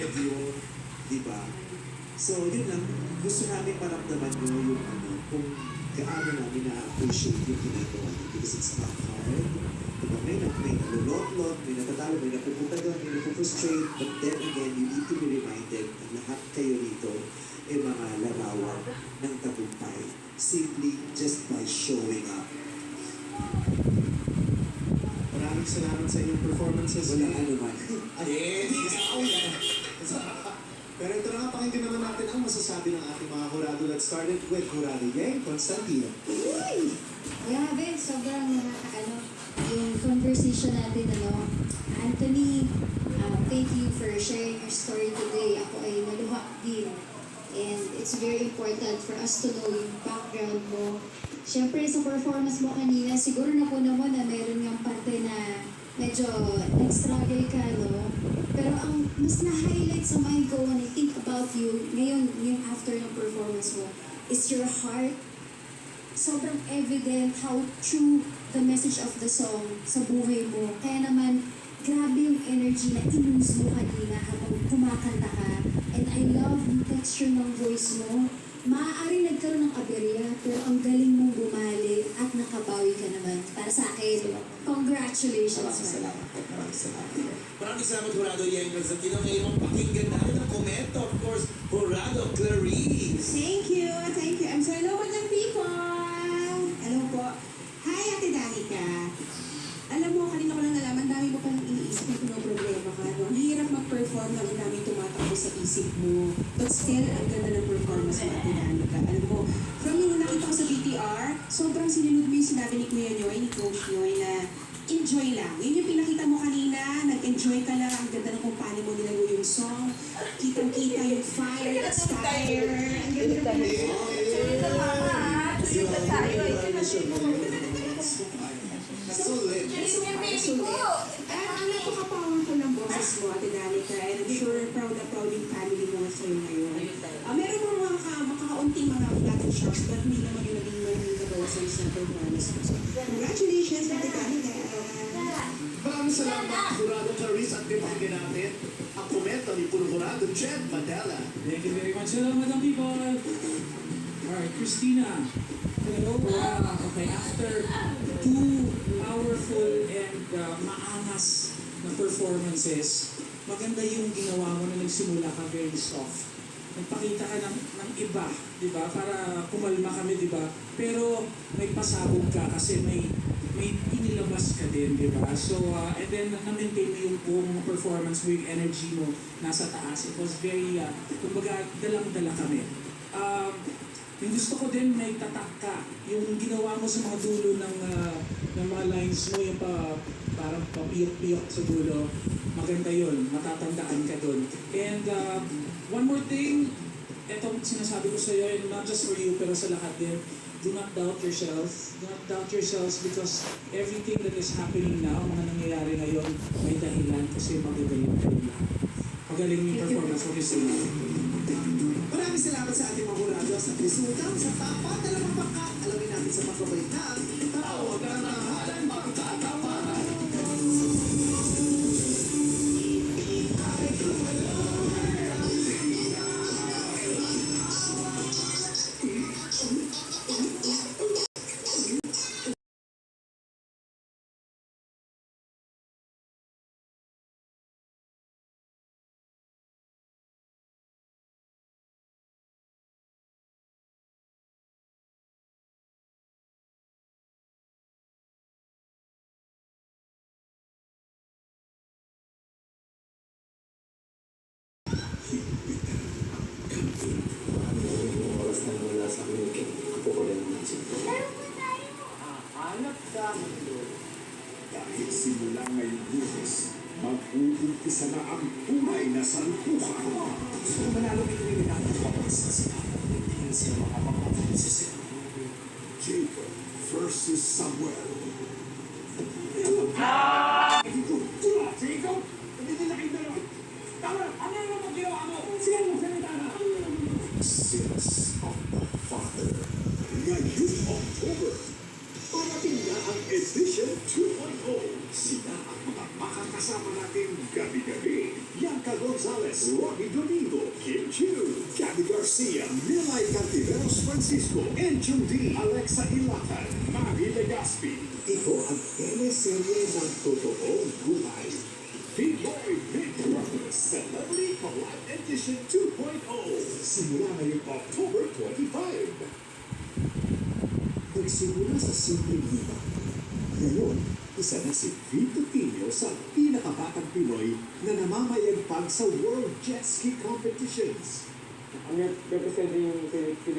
expected yun. Diba? So, yun lang. Gusto namin maramdaman nyo yung kung gaano namin na-appreciate yung ginagawa nyo because it's not hard. Diba? May nalulot-lot, may natatalo, may napupunta doon, may napuprustrate. But then again, you need to be reminded na lahat kayo dito ay mga larawan ng tagumpay simply just by showing up. Maraming salamat sa inyong performances. Wala ano man. Pero ito na nga, pakinggan naman natin ang masasabi ng ating mga hurado. Let's start it with Jurado Yang Constantino. Grabe, sobrang yung conversation natin, Anthony, thank you for sharing your story today. Ako ay naluha din. And it's very important for us to know yung background mo. Siyempre, sa performance mo kanina, siguro na meron nga parte na medyo nag-struggle ka, no? Pero ang mas na-highlight sa mind ko when I think about you, ngayon, yung after ng performance mo, is your heart. Sobrang evident how true the message of the song sa buhay mo. Kaya naman, grabe yung energy na inuse mo kanina habang kumakanta ka. And I love yung texture ng voice mo. Maaari nagkaroon ng aberya, pero ang galing mong bumali at nakabawi ka naman. Para sa akin, congratulations, man. Maraming salamat. Maraming salamat, Jurado Yang Constantino. Ngayon, pakinggan natin ang komento. Of course, Jurado Clarice. Thank you. I'm so hello mga people. Hello po. Hi, Ate Danica. Alam mo, kanina ko lang nalaman, dami mo palang iniisip kung ano problema ka. No? Ang hirap mag-perform ng ang daming tumatakbo sa isip mo. But still, ang ganda ng performance mo, Ate Danica. Alam mo, from yung nakita ko sa BTR, sobrang sinunod mo yung sinabi ni Kuya Noy, ni Coach Noy, na enjoy lang. Yun yung pinakita mo kanina, nag-enjoy ka lang. Ang ganda ng kung paano mo nilago yung song. Kitang-kita yung fire, style. Ang ganda ng Sulit. ang napaka-powerful ng boses mo, Ate Danica, and I'm sure proud na proud yung family mo sa'yo ngayon. Meron mo makakaunting mga flat shots, but hindi naman yung naging learning na boses sa performance mo. So, congratulations, Ate Danica. Maraming salamat, Jurado Clarice. At pakinggan natin ang komento ni Jurado Jen Madela. Thank you very much. Hello, Madam People. Alright, Christina. Hello. Okay, after two powerful and maangas na performances, maganda yung ginawa mo na nagsimula ka very soft. Nagpakita ka ng iba, di ba? Para kumalma kami, di ba? Pero may pasabog ka kasi may inilabas ka din, di ba? So, and then na-maintain mo yung buong performance mo, yung energy mo nasa taas. It was very, kumbaga, dalang-dala kami. Yung gusto ko din, may tatak ka. Yung ginawa mo sa mga dulo ng mga lines mo, yung parang papiyok-piyok sa dulo, maganda yun, matatandaan ka dun. And one more thing, ito sinasabi ko sa iyo, and not just for you, pero sa lahat din, do not doubt yourselves. Do not doubt yourselves because everything that is happening now, mga nangyayari ngayon, may dahilan kasi magagaling kayo lahat. Magaling yung performance mo, Christina. Maraming salamat sa ating mga hurado sa resultang sa tapat na lamang pangkat. Alamin natin sa pagkabalik na Tawagan na Halang Pagkatapat. Oras na wala sa akin yung kapo ko rin ang isip ko. Hanap ka. Dahil simula ngayong Lunes, mag-uumpisa na ang tunay na santukan. Gusto ko manalo ito yung nakakapagpapas na sila. Hindi na sila makapagpapas. Jacob versus Samuel. Jacob! Hindi nila kayo dalawa. Tama! Ano naman ang ginawa mo? Siya mo salita na! Sins of the Father. Ngayong October, parating na ang Edition 2.0. Sila ang mga makakasama natin gabi-gabi. Yang Kagong Gonzalez, Rocky Domingo, Kim Chiu, Gabby Garcia, Milay Cantiveros Francisco, Enchum D, Alexa Ilatan, Marie Legaspi. Ito ang teleserye ng totoong buhay. Pinoy Big Brother Celebrity Collab Edition 2.0. Simula ngayong October 25. Nagsimula sa simpleng iba. Ngayon, isa na si Vito Pino sa pinakabatang Pinoy na namamayagpag sa World Jet Ski Competitions. I'm representing Philippines.